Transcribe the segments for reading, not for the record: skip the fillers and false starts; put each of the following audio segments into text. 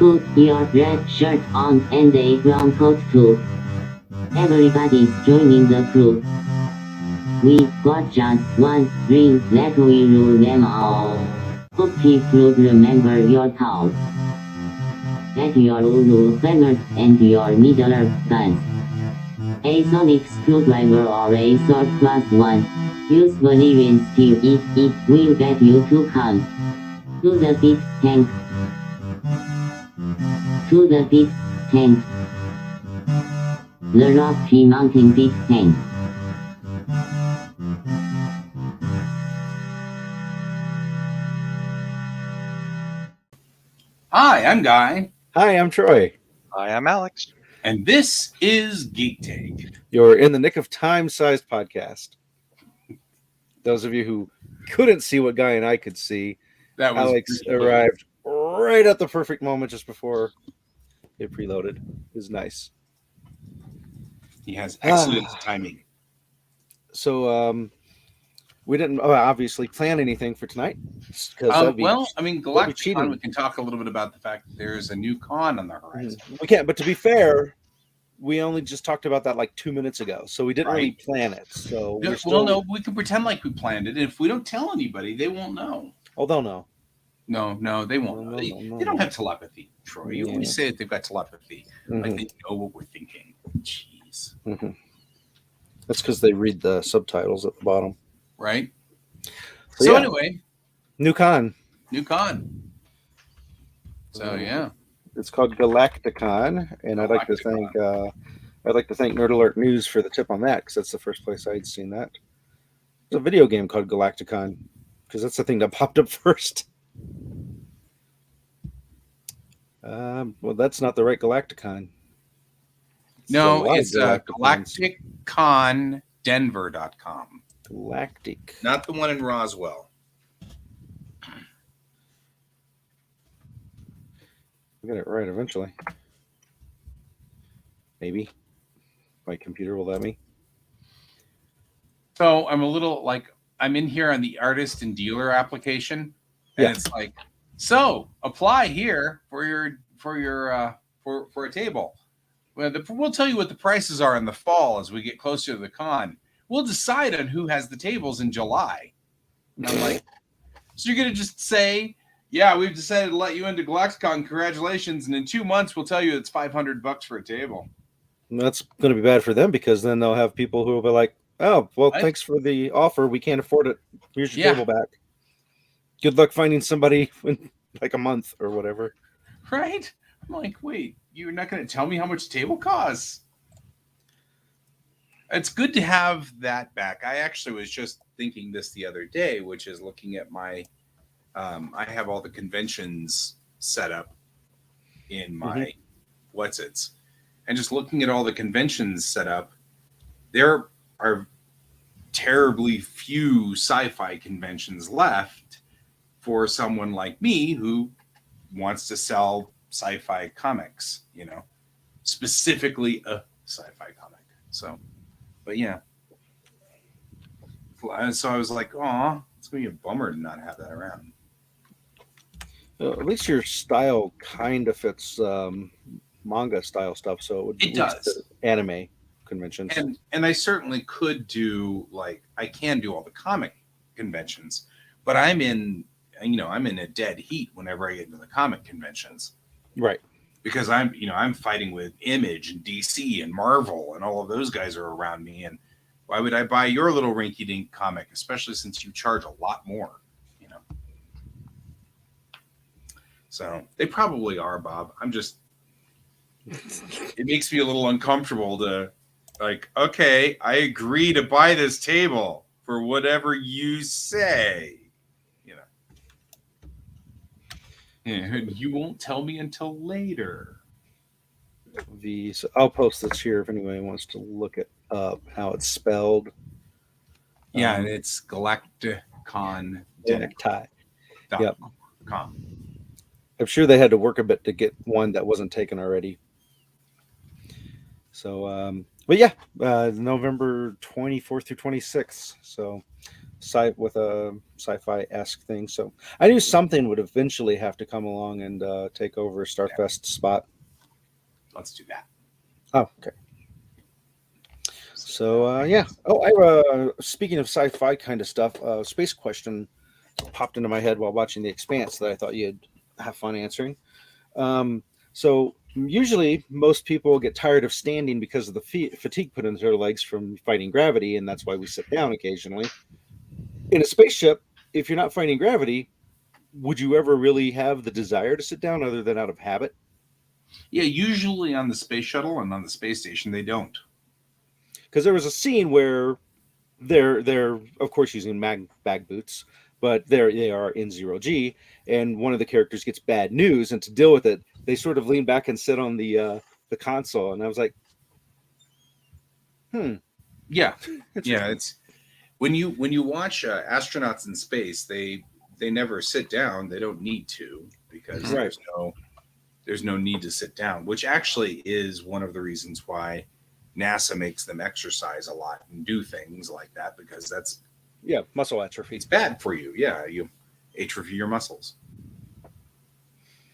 put your red shirt on and a brown coat too. Everybody's joining the crew. We got just one drink that we rule them all. Hope you'd remember your thoughts. Get your Uru fingers and your middle guns. A sonic screwdriver or a sword plus one. Usually when still it will get you to come. To the pit tank. To the pit tank. The Rocky Mountain pit tank. Hi, I'm Guy. Hi, I'm Troy. Hi, I'm Alex. And this is Geek Take. Your In the Nick of Time sized podcast. Those of you who couldn't see what Guy and I could see, That was Alex arrived right at the perfect moment just before it preloaded. It was nice. He has excellent timing. So, we didn't obviously plan anything for tonight. Galactic Con, we can talk a little bit about the fact that there's a new con on the horizon. We can't, but to be fair, we only just talked about that like 2 minutes ago, so we didn't really plan it. So no, we can pretend like we planned it. If we don't tell anybody, they won't know. Oh, they'll know. No, they won't. No, they don't have telepathy, Troy. You always say that they've got telepathy, like they know what we're thinking. Jeez. Mm-hmm. That's because they read the subtitles at the bottom. Right. So anyway, new con. So yeah, it's called Galacticon, and I'd like to thank Nerd Alert News for the tip on that, because that's the first place I'd seen that. It's a video game called Galacticon, because that's the thing that popped up first. Well, that's not the right Galacticon. No, it's GalacticConDenver.com. Galactic. Not the one in Roswell. I'll get it right eventually. Maybe. My computer will let me. So I'm a little I'm in here on the artist and dealer application, and it's like, so apply here for a table. Well, we'll tell you what the prices are in the fall as we get closer to the con. We'll decide on who has the tables in July. And I'm like, so you're going to just say, yeah, we've decided to let you into Galacticon. Congratulations. And in 2 months, we'll tell you it's $500 for a table. And that's going to be bad for them, because then they'll have people who will be like, oh, well, thanks for the offer. We can't afford it. Here's your table back. Good luck finding somebody in like a month or whatever. Right? I'm like, wait, you're not going to tell me how much a table costs? It's good to have that back. I actually was just thinking this the other day, which is looking at my, I have all the conventions set up in my and just looking at all the conventions set up, there are terribly few sci-fi conventions left for someone like me who wants to sell sci-fi comics, specifically a sci-fi comic. So, but yeah. So I was like, oh, it's going to be a bummer to not have that around. At least your style kind of fits manga style stuff, so it does anime conventions. And I certainly could do I can do all the comic conventions, but I'm in a dead heat whenever I get into the comic conventions. Right. Because I'm fighting with Image and DC and Marvel, and all of those guys are around me. And why would I buy your little rinky-dink comic, especially since you charge a lot more, So they probably are, Bob. It makes me a little uncomfortable to okay, I agree to buy this table for whatever you say, And you won't tell me until later. So I'll post this here if anybody wants to look it up, how it's spelled. Yeah, and it's Galacticon. Yep. I'm sure they had to work a bit to get one that wasn't taken already. So, but yeah, November 24th through 26th. So with a sci-fi-esque thing. So I knew something would eventually have to come along and take over Starfest's spot. Let's do that. Oh, okay. So yeah. Oh, speaking of sci-fi kind of stuff, space question popped into my head while watching The Expanse that I thought you'd have fun answering. So usually most people get tired of standing because of the fatigue put into their legs from fighting gravity, and that's why we sit down occasionally. In a spaceship, if you're not fighting gravity, would you ever really have the desire to sit down other than out of habit? Yeah, usually on the space shuttle and on the space station, they don't. Because there was a scene where they're of course using bag boots, but they are in 0G, and one of the characters gets bad news, and to deal with it, they sort of lean back and sit on the console, and I was like, Yeah, yeah. It's when you watch astronauts in space, they never sit down. They don't need to because Right. there's no need to sit down, which actually is one of the reasons why NASA makes them exercise a lot and do things like that, because that's muscle atrophy. it's bad for you. Yeah, you atrophy your muscles.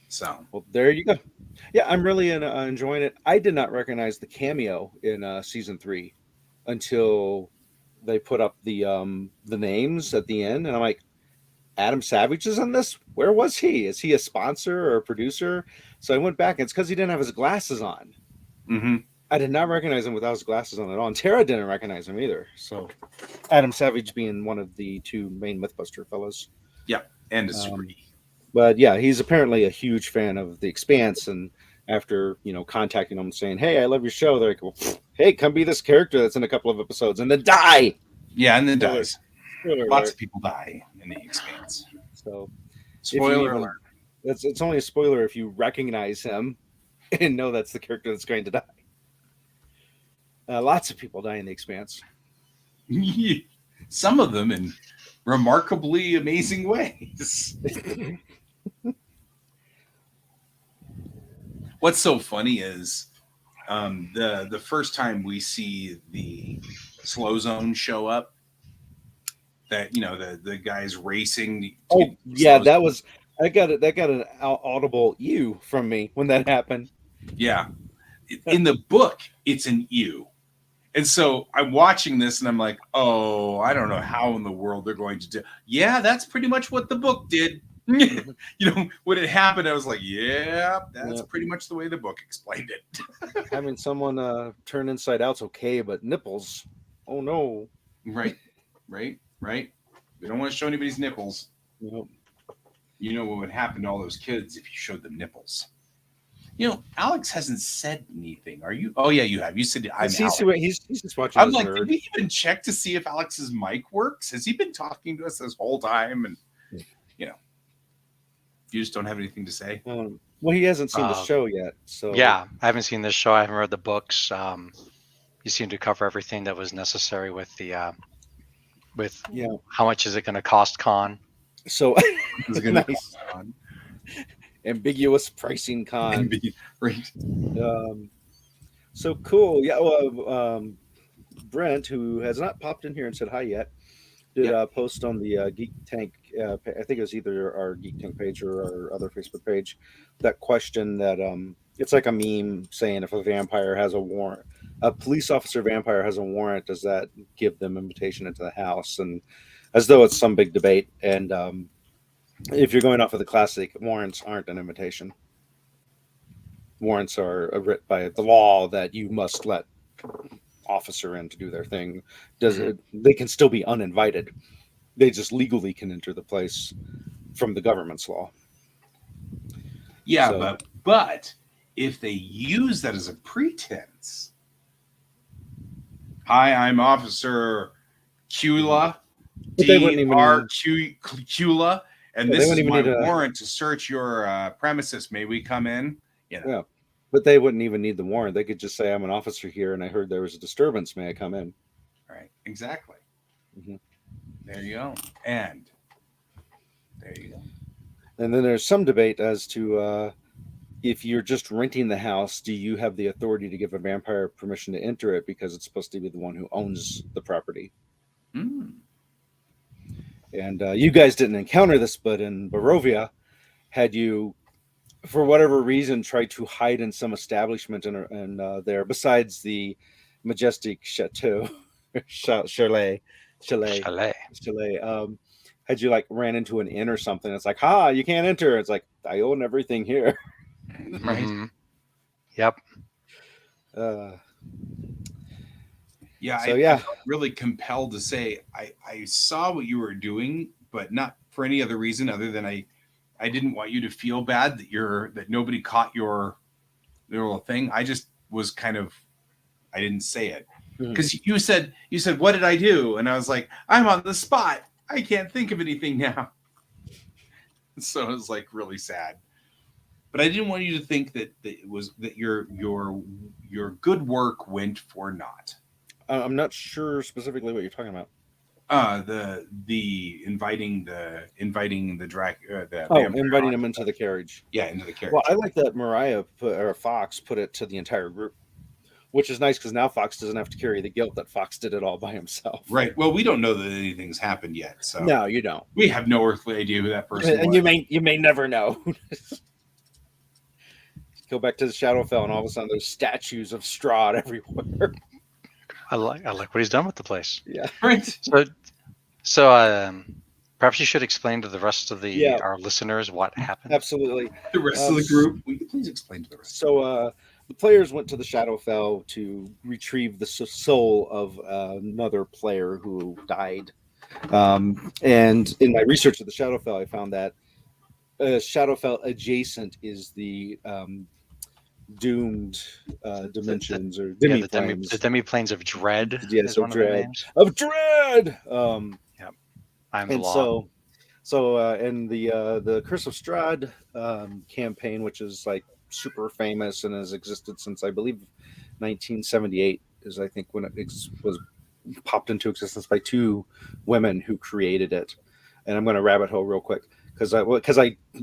So Well, there you go. Yeah, I'm really enjoying it. I did not recognize the cameo in season 3 until they put up the names at the end, and I'm like, Adam Savage is in this? Where was he? Is he a sponsor or a producer? So I went back, and it's because he didn't have his glasses on. mm-hmm. I did not recognize him without his glasses on at all. And Tara didn't recognize him either. So Adam Savage being one of the two main Mythbuster fellows. Yeah, and a Super E. But yeah, he's apparently a huge fan of The Expanse, and after contacting him and saying, "Hey, I love your show," they're like, well, "Hey, come be this character that's in a couple of episodes," and then die. Yeah, and then Spoiler. dies. Spoiler Lots alert. of people die in The Expanse. So Spoiler alert. It's only a spoiler if you recognize him and know that's the character that's going to die. Lots of people die in The Expanse. Some of them in remarkably amazing ways. What's so funny is the first time we see the slow zone show up, that the guys racing. Oh yeah, that was that got an audible ew from me when that happened. Yeah, in the book it's an ew. And so I'm watching this and I'm like, oh, I don't know how in the world they're going to do. Yeah, that's pretty much what the book did. When it happened, I was like, yeah, that's pretty much the way the book explained it. Having someone turn inside out's okay, but nipples, oh no. Right. We don't want to show anybody's nipples. Nope. You know what would happen to all those kids if you showed them nipples. Alex hasn't said anything. Are you? Oh yeah, you have. You said I'm Alex. He's just watching. I'm like, did we even check to see if Alex's mic works? Has he been talking to us this whole time? And you just don't have anything to say. Well, he hasn't seen the show yet, so yeah, I haven't seen this show. I haven't read the books. You seem to cover everything that was necessary with the how much is it going to cost con? So It's gonna cost con. Ambiguous pricing con. Right. So cool. Yeah. Well, Brent, who has not popped in here and said hi yet, did post on the Geek Tank. I think it was either our Geek Tank page or our other Facebook page. That question that it's like a meme saying if a vampire has a warrant, a police officer vampire has a warrant, does that give them invitation into the house? And as though it's some big debate. And if you're going off of the classic, warrants aren't an invitation. Warrants are written by the law that you must let officer in to do their thing. They can still be uninvited. They just legally can enter the place from the government's law. Yeah, so, but if they use that as a pretense, hi, I'm Officer Cula, D.R. Cula, and this is my warrant to search your premises. May we come in? Yeah, but they wouldn't even need the warrant. They could just say, I'm an officer here, and I heard there was a disturbance. May I come in? Right, exactly. Mm-hmm. There you go. And there you go. And then there's some debate as to if you're just renting the house, do you have the authority to give a vampire permission to enter it because it's supposed to be the one who owns the property? And you guys didn't encounter this, but in Barovia, had you, for whatever reason, tried to hide in some establishment there, besides the majestic chateau, chalet, chalet, Chalet. chalet, had you like ran into an inn or something? It's like, you can't enter. It's like, I own everything here. Right. Mhm. Yep. Uh, Yeah, So, I yeah. felt really compelled to say I saw what you were doing, but not for any other reason other than I didn't want you to feel bad that nobody caught your little thing. I just was kind of, I didn't say it because you said what did I do, and I was like, I'm on the spot. I can't think of anything now. So it was like really sad. But I didn't want you to think that it was that your good work went for naught. I'm not sure specifically what you're talking about. The inviting the drag the Inviting vampire him into the carriage. Yeah, into the carriage. Well, I like that Mariah or Fox put it to the entire group, which is nice because now Fox doesn't have to carry the guilt that Fox did it all by himself. Right. Well, we don't know that anything's happened yet, so No, you don't. we have no earthly idea who that person And was. you may never know. Go back to the Shadowfell, and all of a sudden there's statues of Strahd everywhere. I like what he's done with the place. Yeah. Right. So perhaps you should explain to the rest of Yeah. our listeners what happened. Absolutely. The rest of the group. Will you please explain to the rest? So the players went to the Shadowfell to retrieve the soul of another player who died. And in my research of the Shadowfell, I found that Shadowfell adjacent is the doomed dimensions or demi-planes. The demi-planes of Dread. Yes, is of one of their Dread. names. Of Dread! I'm the And law. so in the Curse of Strahd campaign, which is like super famous and has existed since I believe 1978, is I think when it was popped into existence by two women who created it. And I'm going to rabbit hole real quick because I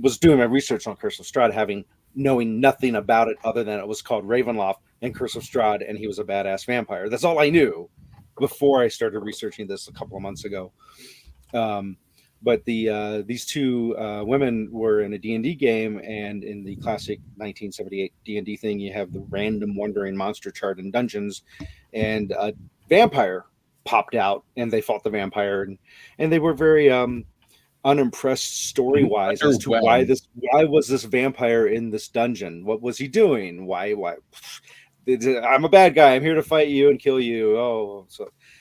was doing my research on Curse of Strahd, knowing nothing about it other than it was called Ravenloft and Curse of Strahd, and he was a badass vampire. That's all I knew before I started researching this a couple of months ago. But these two women were in a D&D game, and in the classic 1978 D&D thing, you have the random wandering monster chart in dungeons, and a vampire popped out, and they fought the vampire, and they were very unimpressed story-wise as to why was this vampire in this dungeon? What was he doing? Why? I'm a bad guy. I'm here to fight you and kill you. Oh,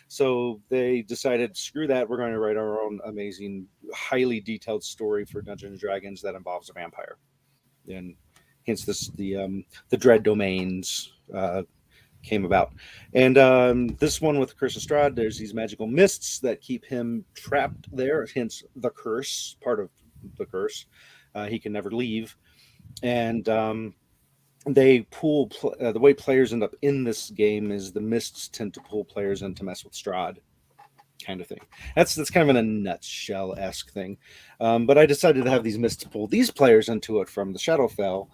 so they decided, screw that. We're going to write our own amazing, highly detailed story for Dungeons and Dragons that involves a vampire, and hence the Dread domains came about. And this one with the Curse of Strahd, there's these magical mists that keep him trapped there. Hence the curse, part of the curse. He can never leave, and they pull the way players end up in this game is the mists tend to pull players in to mess with Strahd, kind of thing. That's kind of in a nutshell-esque thing. But I decided to have these mists pull these players into it from the Shadowfell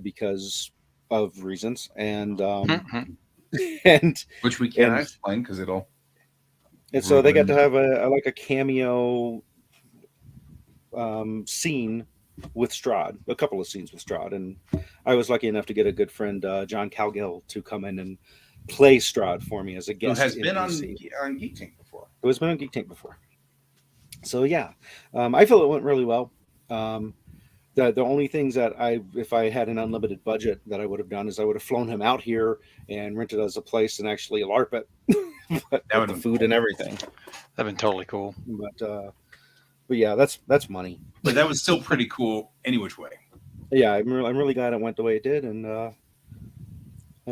because of reasons, and which we can't explain because it'll. And so they got to have a cameo scene with Strahd, a couple of scenes with Strahd, and I was lucky enough to get a good friend, John Calgill, to come in and play Strahd for me as a guest. Who has been on Geek Tank before. Who has been on Geek Tank before. So yeah, I feel it went really well. The only things that if I had an unlimited budget that I would have done is I would have flown him out here and rented us a place and actually LARP it, with the food and everything. That'd been totally cool. But yeah, that's money. But that was still pretty cool any which way. Yeah, I'm really glad it went the way it did, and of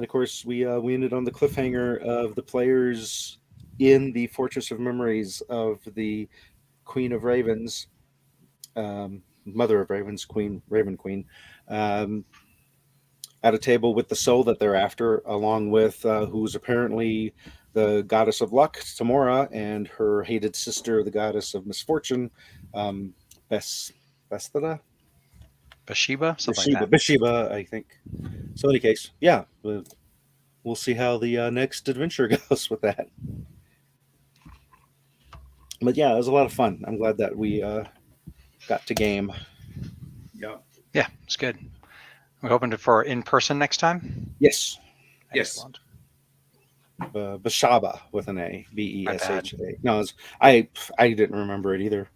course we ended on the cliffhanger of the players in the Fortress of Memories of the Queen of Ravens, Mother of Ravens, Raven Queen, at a table with the soul that they're after, along with who's apparently the goddess of luck, Tamora, and her hated sister, the goddess of misfortune, Bathsheba, something like that. Bathsheba, I think. So in any case, yeah, we'll see how the next adventure goes with that. But yeah, it was a lot of fun. I'm glad that we got to game. Yep. Yeah, it's good. We're hoping for in person next time. Yes, Yes. Excellent. Beshaba with an A, My bad. Besha. No, I didn't remember it either.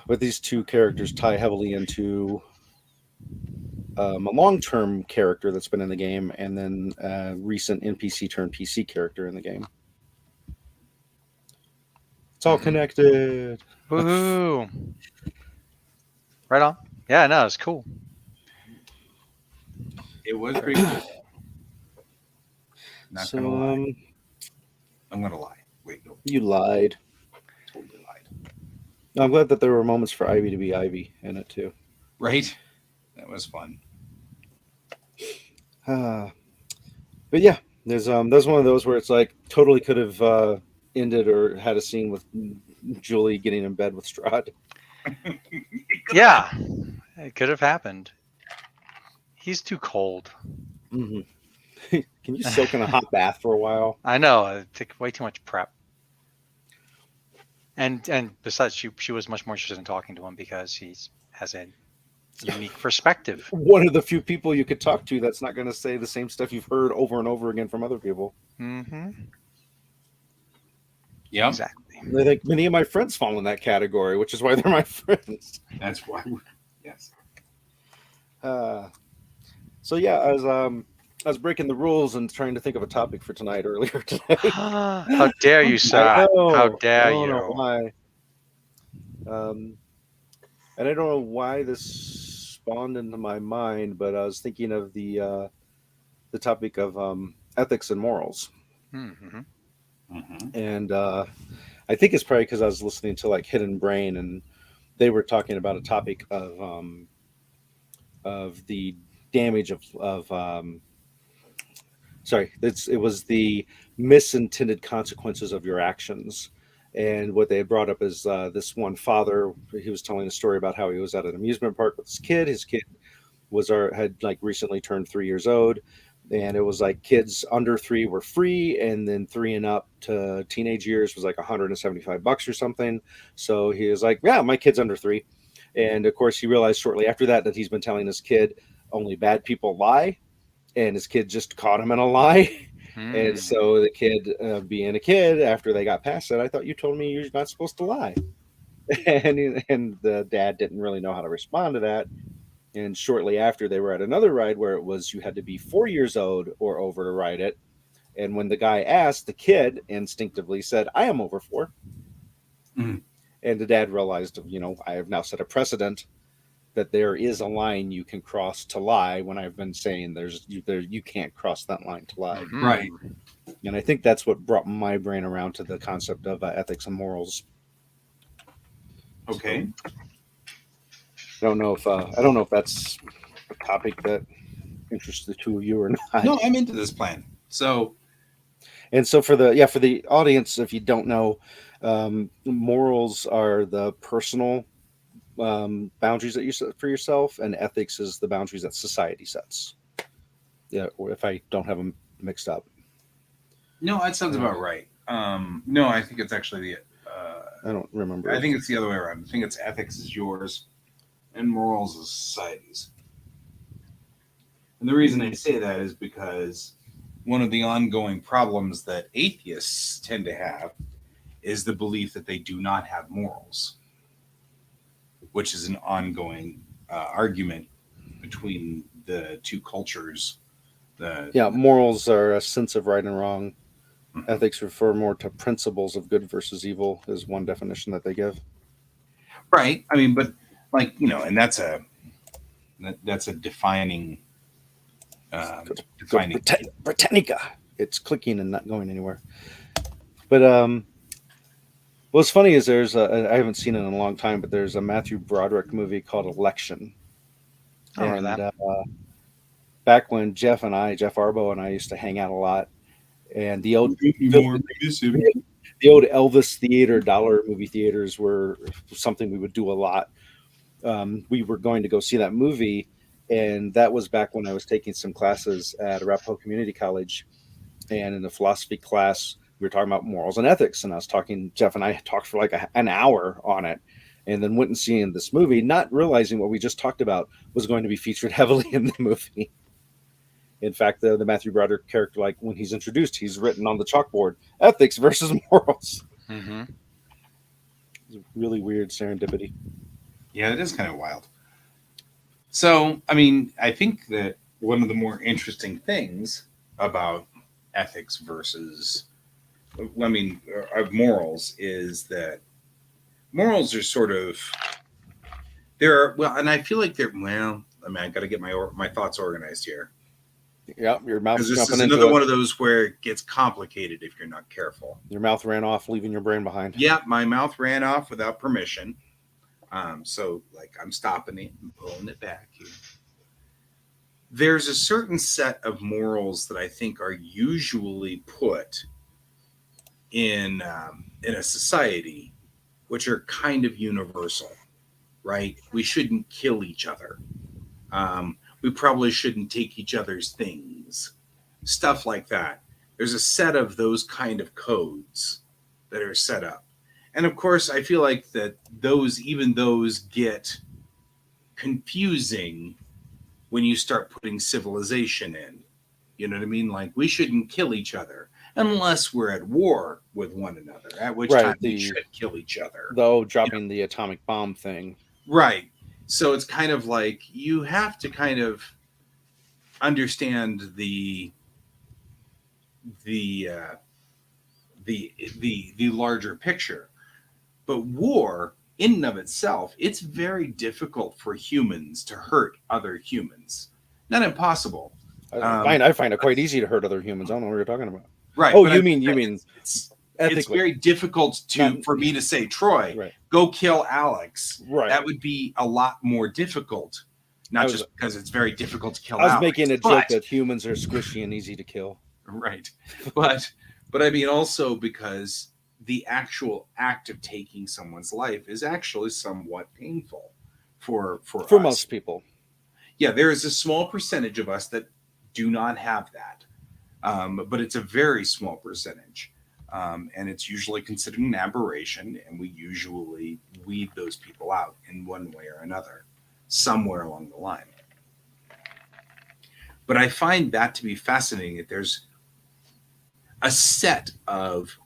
But these two characters tie heavily into a long-term character that's been in the game, and then a recent NPC turned PC character in the game. It's all connected. Woohoo! Right on. Yeah, no, it's cool. It was pretty cool. Not gonna lie. I'm gonna lie. Wait, no, You lied. totally lied. I'm glad that there were moments for Ivy to be Ivy in it too. Right? That was fun. But yeah, there's one of those where it's like totally could have ended or had a scene with Julie getting in bed with Strahd. Yeah, it could have happened. He's too cold. Mm-hmm. Can you soak in a hot bath for a while? I know. It took way too much prep. And besides, she was much more interested in talking to him because he has a unique perspective. One of the few people you could talk to that's not going to say the same stuff you've heard over and over again from other people. Mm-hmm. Yeah. Exactly. I think many of my friends fall in that category, which is why they're my friends. That's why. Yes. So yeah, I was breaking the rules and trying to think of a topic for tonight earlier today. How dare you, sir? How dare I don't know you? why. And I don't know why this spawned into my mind, but I was thinking of the topic of ethics and morals, Mm-hmm. and I think it's probably because I was listening to like Hidden Brain, and they were talking about a topic of the damage of sorry, it was the misintended consequences of your actions. And what they had brought up is this one father. He was telling a story about how he was at an amusement park with his kid. His kid had like recently turned 3 years old, and it was like kids under 3 were free, and then 3 and up to teenage years was like $175 or something. So he was like, "Yeah, my kid's under 3," and of course he realized shortly after that he's been telling his kid only bad people lie, and his kid just caught him in a lie. And so the kid, being a kid, after they got past it, I thought you told me you're not supposed to lie. And the dad didn't really know how to respond to that. And shortly after, they were at another ride where it was you had to be 4 years old or over to ride it. And when the guy asked, the kid instinctively said, "I am over 4." Mhm. And the dad realized, I have now set a precedent that there is a line you can cross to lie, when I've been saying you can't cross that line to lie. Mhm. Right. And I think that's what brought my brain around to the concept of ethics and morals. Okay. I don't know if that's a topic that interests the two of you or not. No, I'm into this plan. So And so for the audience, if you don't know, morals are the personal boundaries that you set for yourself, and ethics is the boundaries that society sets. Yeah, or if I don't have them mixed up. no, that sounds about right. No, I think it's actually I don't remember. I think it's the other way around. I think it's ethics is yours, and morals is society's. And the reason I say that is because one of the ongoing problems that atheists tend to have is the belief that they do not have morals, which is an ongoing argument between the two cultures. Morals are a sense of right and wrong. Ethics refer more to principles of good versus evil, is one definition that they give. Right. I mean, but and that's a defining. Defining. Britannica. It's clicking and not going anywhere. But what's funny is I haven't seen it in a long time, but there's a Matthew Broderick movie called Election. I remember that. Back when Jeff Arbo and I used to hang out a lot, and the old Elvis theater, dollar movie theaters were something we would do a lot. We were going to go see that movie, and that was back when I was taking some classes at Arapahoe Community College. And in the philosophy class, we were talking about morals and ethics, and Jeff and I talked for like an hour on it, and then went and seen this movie, not realizing what we just talked about was going to be featured heavily in the movie. In fact, the Matthew Broderick character, like when he's introduced, he's written on the chalkboard, ethics versus morals. Mm-hmm. It's a really weird serendipity. Yeah, it is kind of wild. So, I mean, I think that one of the more interesting things about ethics versus, I mean, of morals is that morals are sort of, and I feel like I got to get my thoughts organized here. Yeah, your mouth's Because this jumping is into another it. one of those where it gets complicated if you're not careful. Your mouth ran off, leaving your brain behind. Yeah, my mouth ran off without permission. So, like, I'm stopping it and pulling it back here. There's a certain set of morals that I think are usually put in a society, which are kind of universal, right? We shouldn't kill each other. We probably shouldn't take each other's things, stuff like that. There's a set of those kind of codes that are set up. And of course, I feel like that those get confusing when you start putting civilization in. You know what I mean? Like, we shouldn't kill each other unless we're at war with one another, at which time we should kill each other. Though dropping the atomic bomb thing. Right. So it's kind of like you have to kind of understand the larger picture. But war, in and of itself, it's very difficult for humans to hurt other humans. Not impossible. I find it quite easy to hurt other humans. I don't know what you're talking about. Right. Oh, you mean it's very difficult for me to say, Troy, right, go kill Alex. Right. That would be a lot more difficult. Not just because it's very difficult to kill Alex. I was making a joke that humans are squishy and easy to kill. Right. But I mean also because the actual act of taking someone's life is actually somewhat painful for us. Most people. Yeah, there is a small percentage of us that do not have that. But it's a very small percentage. And it's usually considered an aberration, and we usually weed those people out in one way or another, somewhere along the line. But I find that to be fascinating, that there's a set of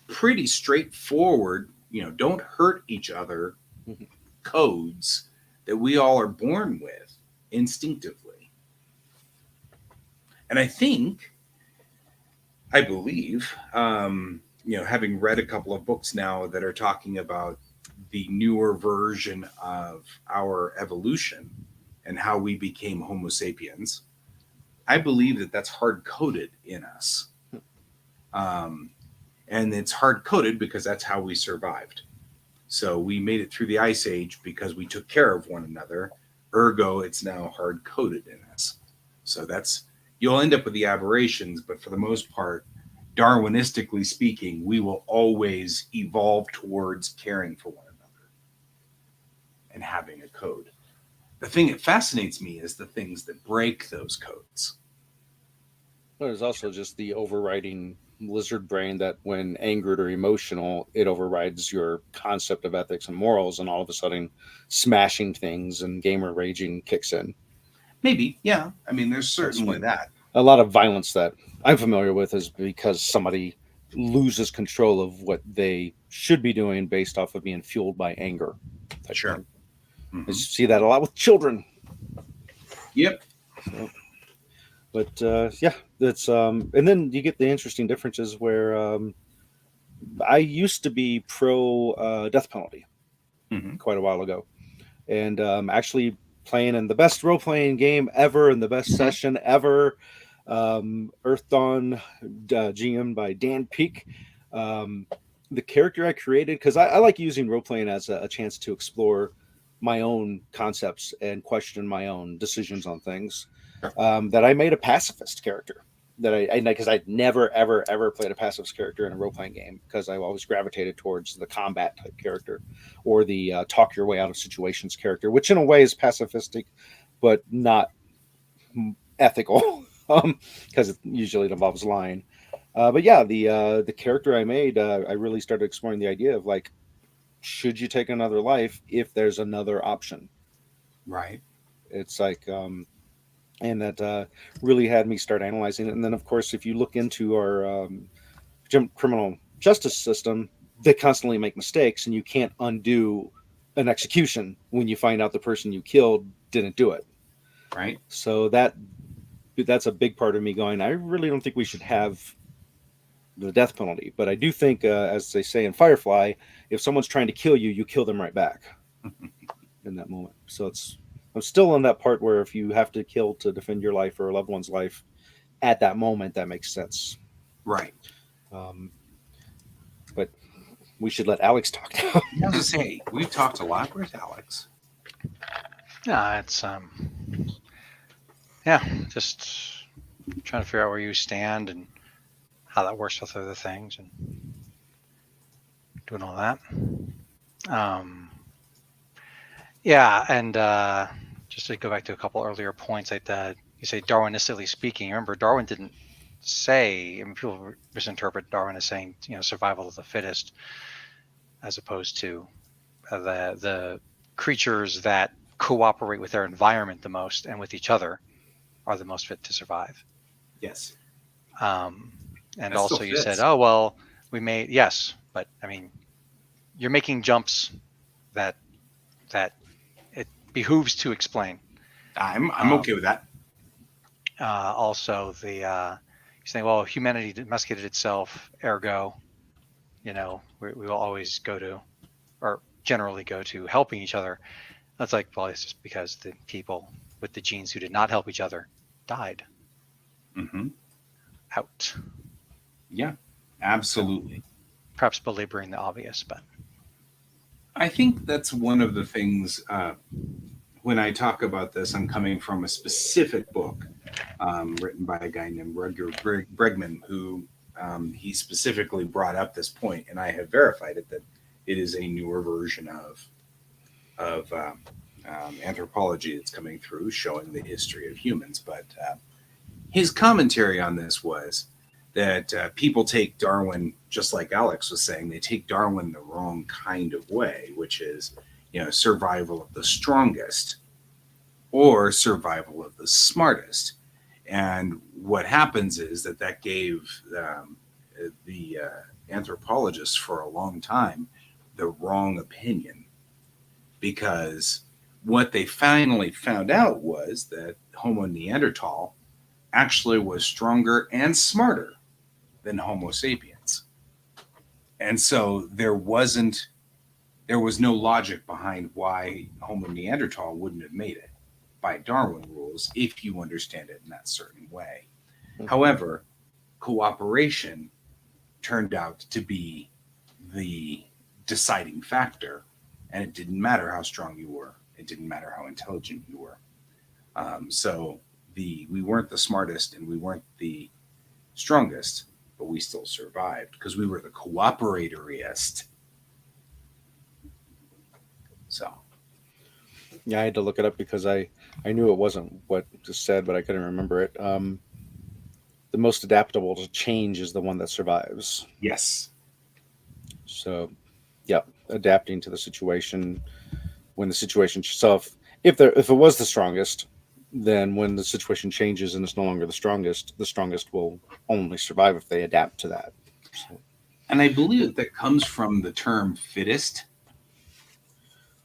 pretty straightforward, don't hurt each other codes that we all are born with instinctively. And I believe, having read a couple of books now that are talking about the newer version of our evolution and how we became Homo sapiens, I believe that that's hard-coded in us. And it's hard-coded because that's how we survived. So we made it through the Ice Age because we took care of one another. Ergo, it's now hard-coded in us. So you'll end up with the aberrations, but for the most part, Darwinistically speaking, we will always evolve towards caring for one another and having a code. The thing that fascinates me is the things that break those codes. Well, there's also just the overriding lizard brain that when angered or emotional, it overrides your concept of ethics and morals, and all of a sudden smashing things and gamer raging kicks in. Maybe, yeah. I mean, there's certainly that. A lot of violence that I'm familiar with is because somebody loses control of what they should be doing based off of being fueled by anger. Sure. Mm-hmm. I see that a lot with children. Yep. So, but yeah, that's and then you get the interesting differences where I used to be pro death penalty quite a while ago, and actually playing in the best role-playing game ever and the best session ever, Earth Dawn, GM by Dan Peak. The character I created, because I like using role-playing as a chance to explore my own concepts and question my own decisions on things, that I made a pacifist character. Because I'd never, ever played a pacifist character in a role-playing game, because I always gravitated towards the combat type character or the talk your way out of situations character, which in a way is pacifistic, but not ethical, because it usually involves lying. But yeah, the character I made, I really started exploring the idea of like, should you take another life if there's another option? Right. It's like, and that really had me start analyzing it. And then, of course, if you look into our criminal justice system, they constantly make mistakes, and you can't undo an execution when you find out the person you killed didn't do it. Right. So that's a big part of me going, I really don't think we should have the death penalty. But I do think, as they say in Firefly, if someone's trying to kill you, you kill them right back in that moment. So I'm still in that part where if you have to kill to defend your life or a loved one's life at that moment, that makes sense. Right. But we should let Alex talk now. I was gonna say, we've talked a lot. Where's Alex? Yeah, it's yeah, just trying to figure out where you stand and how that works with other things and doing all that. Yeah, and just to go back to a couple earlier points, like you say Darwinistically speaking. Remember, Darwin didn't say. I mean, people misinterpret Darwin as saying, survival of the fittest, as opposed to the creatures that cooperate with their environment the most and with each other are the most fit to survive. Yes. And That also still you said, fits. oh, well, yes, but I mean, you're making jumps that it behooves to explain. I'm okay with that. Also, you're saying, well, humanity domesticated itself, ergo, we will always go to, or generally go to, helping each other. That's like, well, it's just because the people with the genes who did not help each other died. Mm-hmm. Out. Yeah, absolutely. Perhaps belaboring the obvious, but I think that's one of the things when I talk about this, I'm coming from a specific book written by a guy named Rutger Bregman, who he specifically brought up this point, and I have verified it that it is a newer version of anthropology that's coming through, showing the history of humans. But his commentary on this was that people take Darwin, just like Alex was saying, they take Darwin the wrong kind of way, which is, survival of the strongest or survival of the smartest. And what happens is that gave the anthropologists for a long time the wrong opinion, because what they finally found out was that Homo neanderthal actually was stronger and smarter than Homo sapiens. And so there was no logic behind why Homo neanderthal wouldn't have made it by Darwin rules if you understand it in that certain way. Mm-hmm. However, cooperation turned out to be the deciding factor, and it didn't matter how strong you were. It didn't matter how intelligent you were. So we weren't the smartest and we weren't the strongest, but we still survived because we were the cooperatoriest. So, yeah, I had to look it up because I knew it wasn't what just said, but I couldn't remember it. The most adaptable to change is the one that survives. Yes. So, yeah, adapting to the situation when the situation. So if it was the strongest, then when the situation changes and it's no longer the strongest will only survive if they adapt to that. So. And I believe that comes from the term fittest,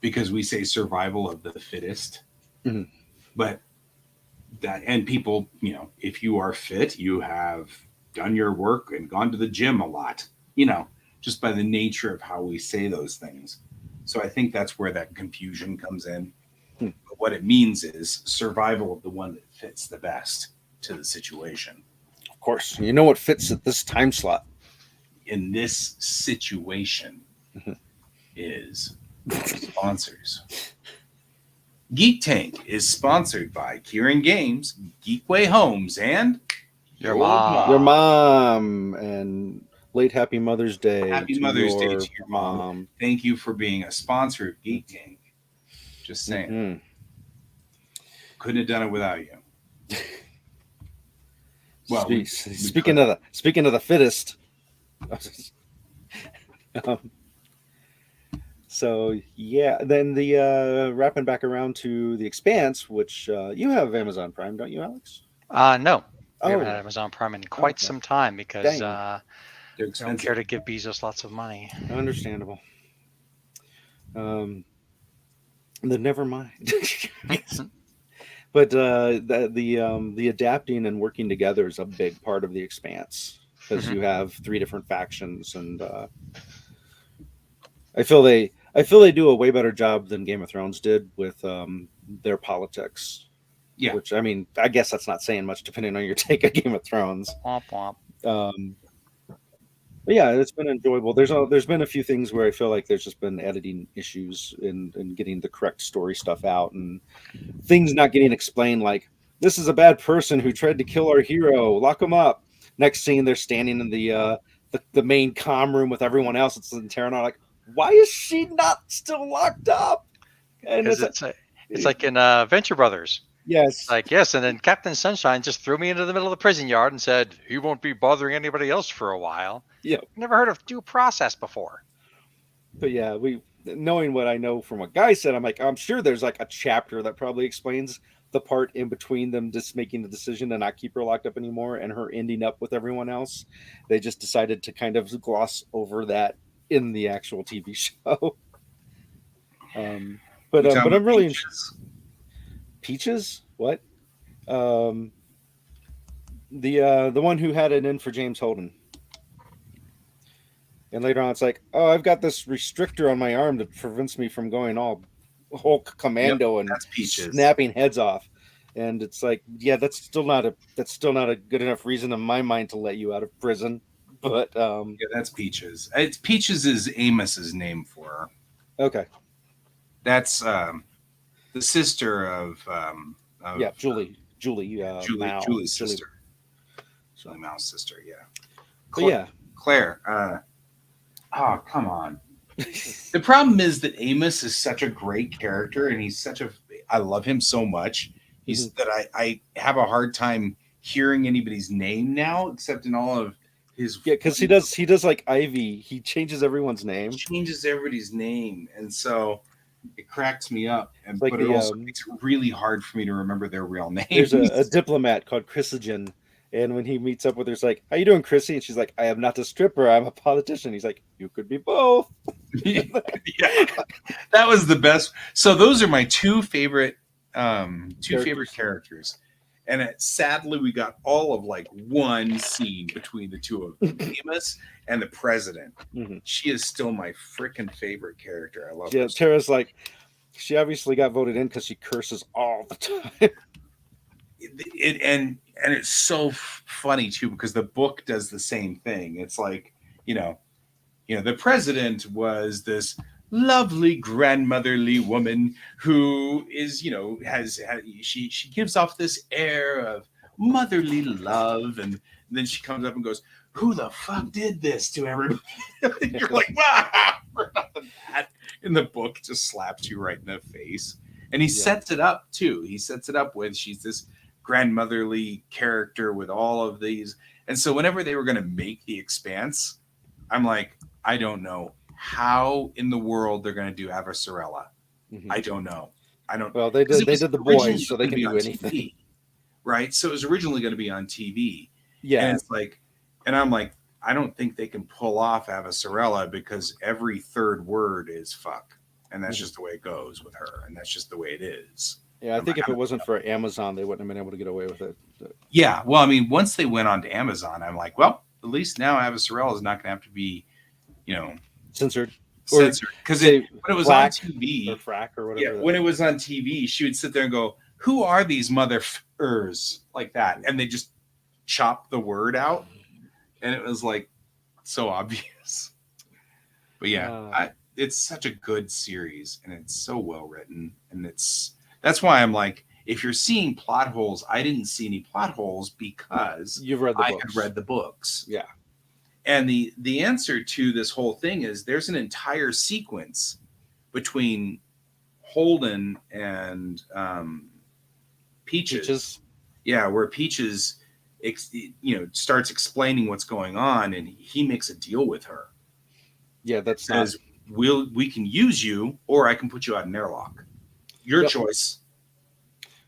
because we say survival of the fittest. Mm-hmm. But and people, if you are fit, you have done your work and gone to the gym a lot, just by the nature of how we say those things. So I think that's where that confusion comes in. But what it means is survival of the one that fits the best to the situation. Of course. You know what fits at this time slot? In this situation is sponsors. Geek Tank is sponsored by Kieran Games, Geekway Homes, and your mom. Your mom. And late Happy Mother's Day. Happy Mother's Day to your mom. Thank you for being a sponsor of Geek Tank. Just saying. Mm-hmm. Couldn't have done it without you. Well, speaking of the fittest. So yeah, then the wrapping back around to The Expanse, which you have Amazon Prime, don't you, Alex? No, we haven't had Oh, Amazon Prime in quite okay. some time because Dang. they're they don't expensive. care to give Bezos lots of money. Understandable. Then never mind. But the adapting and working together is a big part of The Expanse because Mhm. you have three different factions, and I feel they do a way better job than Game of Thrones did with their politics. Yeah. Which, I mean, I guess that's not saying much depending on your take of Game of Thrones. Womp womp. But yeah, it's been enjoyable. There's been a few things where I feel like there's just been editing issues in getting the correct story stuff out, and things not getting explained. Like, this is a bad person who tried to kill our hero. Lock him up. Next scene, they're standing in the main comm room with everyone else. It's Terranor. Like, why is she not still locked up? And Because it's like in Venture Brothers. yes, Like, yes, and then Captain Sunshine just threw me into the middle of the prison yard and said, he won't be bothering anybody else for a while. yeah. Never heard of due process before. But yeah, knowing what I know from what Guy said, I'm like, I'm sure there's like a chapter that probably explains the part in between them just making the decision to not keep her locked up anymore and her ending up with everyone else. They just decided to kind of gloss over that in the actual TV show. But I'm really Peaches. What? The one who had it in for James Holden. And later on, it's like, oh, I've got this restrictor on my arm that prevents me from going all Hulk commando and that's Peaches. snapping heads off. And it's like, yeah, that's still not a good enough reason in my mind to let you out of prison. But yeah, that's Peaches. It's Peaches is Amos's name for her. Okay. That's the sister of Julie's sister. Julie Mao's sister, yeah. But yeah. Claire. Oh, come on. The problem is that Amos is such a great character, and I love him so much. He's that I have a hard time hearing anybody's name now, except in all of his. Yeah, because he does like Ivy. He changes everyone's name. Changes everybody's name, and so it cracks me up. Like but it also makes it really hard for me to remember their real names. There's a diplomat called Chrysogen. And when he meets up with her, it's like, how you doing, Chrissy? And she's like, I am not a stripper. I'm a politician. He's like, you could be both. Yeah, that was the best. So those are my two favorite characters. And sadly, we got all of like one scene between the two of them, Amos and the president. Mm-hmm. She is still my freaking favorite character. I love her. Yeah, Tara's like, she obviously got voted in because she curses all the time. And it's so funny too, because the book does the same thing. It's like, the president was this lovely grandmotherly woman who is, she gives off this air of motherly love, and then she comes up and goes, who the fuck did this to everybody? You're like, wow, that in the book just slaps you right in the face. And he sets it up too. He sets it up with, she's this grandmotherly character with all of these. And so whenever they were going to make The Expanse, I'm like, I don't know how in the world they're going to do Avasarala. Mm-hmm. I don't know. Well, they did the boys, so they can do anything. TV, right? So it was originally going to be on TV. Yeah. And it's like, and I'm like, I don't think they can pull off Avasarala because every third word is fuck. And that's just the way it goes with her. And that's just the way it is. Yeah, I think if it wasn't for Amazon, they wouldn't have been able to get away with it. Yeah, well, I mean, once they went on to Amazon, I'm like, well, at least now Avasarala is not going to have to be, censored. Because when it was on TV, or frack or whatever. Yeah, when it was on TV, she would sit there and go, "Who are these motherfuckers?" like that, and they just chop the word out, and it was like so obvious. But yeah, it's such a good series, and it's so well written, and that's why I'm like, if you're seeing plot holes, I didn't see any plot holes because you've read the books. I had read the books. Yeah. And the answer to this whole thing is there's an entire sequence between Holden and Peaches. Yeah, where Peaches starts explaining what's going on, and he makes a deal with her. Yeah, that's not. Says we can use you, or I can put you out in airlock. Your choice.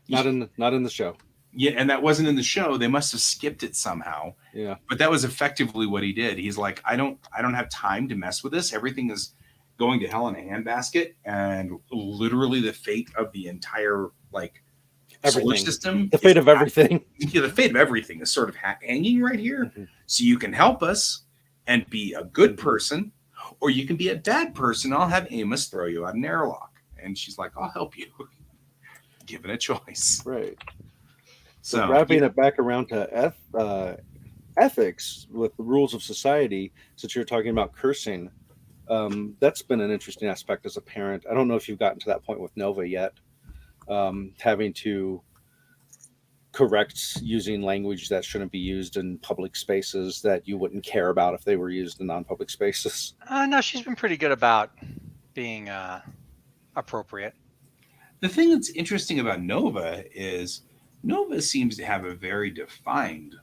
Not in the show. Yeah, and that wasn't in the show. They must have skipped it somehow. Yeah. But that was effectively what he did. He's like, I don't have time to mess with this. Everything is going to hell in a handbasket, and literally the fate of the entire solar system, the fate of everything. Yeah, the fate of everything is sort of hanging right here. Mm-hmm. So you can help us and be a good person, or you can be a bad person. I'll have Amos throw you out an airlock. And she's like, I'll help you. Given a choice. Right. So wrapping it back around to ethics with the rules of society, since you're talking about cursing, that's been an interesting aspect as a parent. I don't know if you've gotten to that point with Nova yet, having to correct using language that shouldn't be used in public spaces that you wouldn't care about if they were used in non-public spaces. No, she's been pretty good about being appropriate. The thing that's interesting about Nova is Nova seems to have a very defined,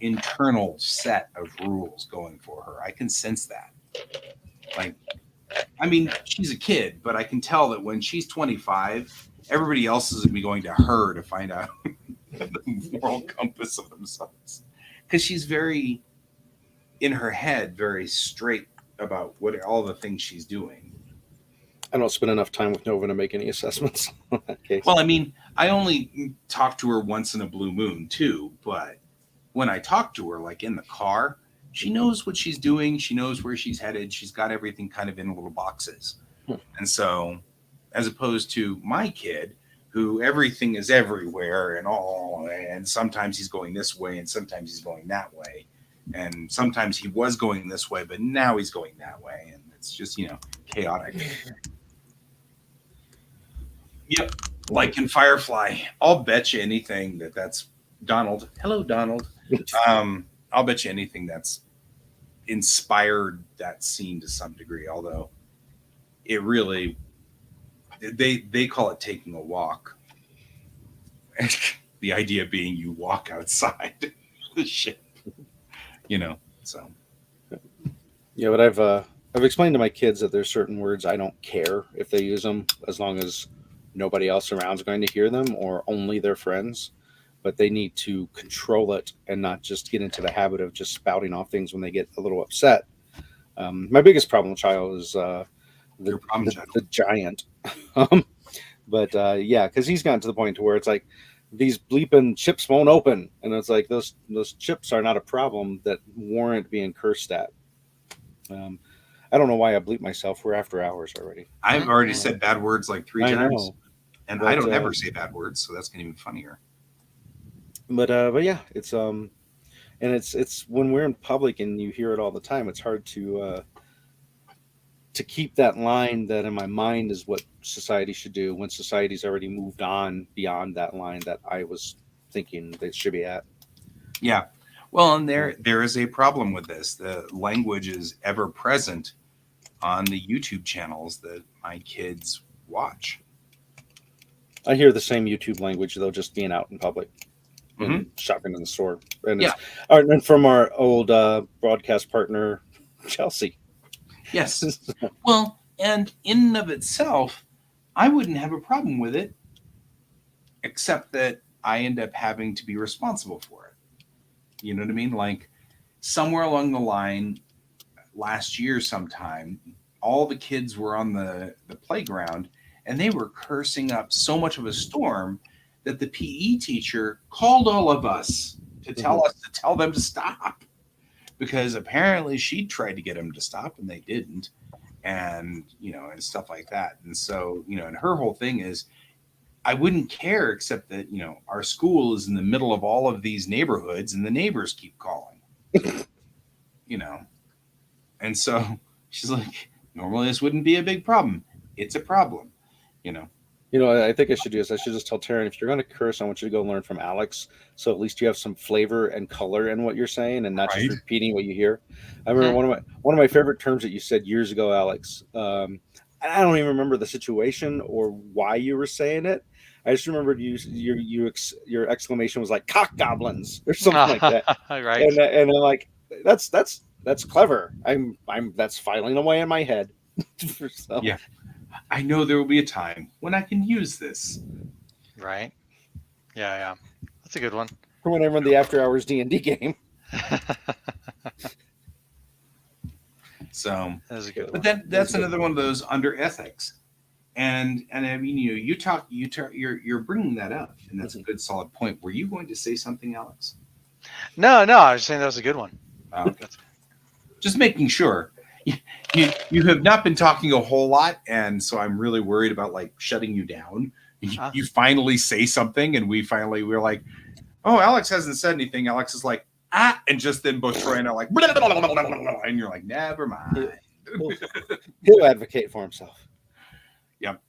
internal set of rules going for her. I can sense that. She's a kid, but I can tell that when she's 25, everybody else is going to be going to her to find out the moral compass of themselves. Because she's very, in her head, very straight about all the things she's doing. I don't spend enough time with Nova to make any assessments on that case. Well, I only talk to her once in a blue moon too, but when I talk to her, in the car, she knows what she's doing. She knows where she's headed. She's got everything kind of in little boxes. And so, as opposed to my kid, who everything is everywhere and sometimes he's going this way and sometimes he's going that way. And sometimes he was going this way, but now he's going that way. And it's just, chaotic. Yep. Like in Firefly, I'll bet you anything that's Donald. Hello, Donald. I'll bet you anything that's inspired that scene to some degree, although it really, they call it taking a walk. The idea being you walk outside the ship, so. Yeah, but I've explained to my kids that there's certain words I don't care if they use them, as long as nobody else around is going to hear them or only their friends. But they need to control it and not just get into the habit of just spouting off things when they get a little upset. My biggest problem child is the giant. But because he's gotten to the point to where it's like, these bleeping chips won't open. And it's like, those chips are not a problem that warrant being cursed at. I don't know why I bleep myself. We're after hours already. I've already said bad words 3 times. And but, I don't ever say bad words, so that's going to be funnier. But yeah, it's and it's when we're in public and you hear it all the time, it's hard to keep that line that in my mind is what society should do when society's already moved on beyond that line that I was thinking they should be at. Yeah. Well, and there is a problem with this. The language is ever present on the YouTube channels that my kids watch. I hear the same YouTube language, though, just being out in public and shopping in the store. And and from our old broadcast partner, Chelsea. Yes. Well, and in and of itself, I wouldn't have a problem with it, except that I end up having to be responsible for it. You know what I mean? Somewhere along the line, last year sometime, all the kids were on the playground and they were cursing up so much of a storm that the PE teacher called all of us to tell them to stop, because apparently she tried to get them to stop and they didn't, and and stuff like that. And so and her whole thing is, I wouldn't care, except that our school is in the middle of all of these neighborhoods and the neighbors keep calling. And so she's like, normally this wouldn't be a big problem. It's a problem. I think I should do is I should just tell Taryn, if you're going to curse, I want you to go learn from Alex. So at least you have some flavor and color in what you're saying and not just repeating what you hear. I remember one of my favorite terms that you said years ago, Alex. I don't even remember the situation or why you were saying it. I just remembered your exclamation was like cock goblins or something like that. Right. And I'm like, that's clever. I'm that's filing away in my head. So, Yeah. I know there will be a time when I can use this. Right. Yeah. That's a good one. for when I run the after hours D&D game. So, That's a good but one. that's another one of those under ethics. And I mean, you're bringing that up, and that's a good solid point. Were you going to say something, Alex? No, I was saying that was a good one. Okay. Just making sure. You have not been talking a whole lot, and so I'm really worried about like shutting you down. You finally say something, and we're like, oh, Alex hasn't said anything. Alex is like, and just then both Troy and I are like, blah, blah, blah, blah, blah, and you're like, never mind. He'll advocate for himself. Yep.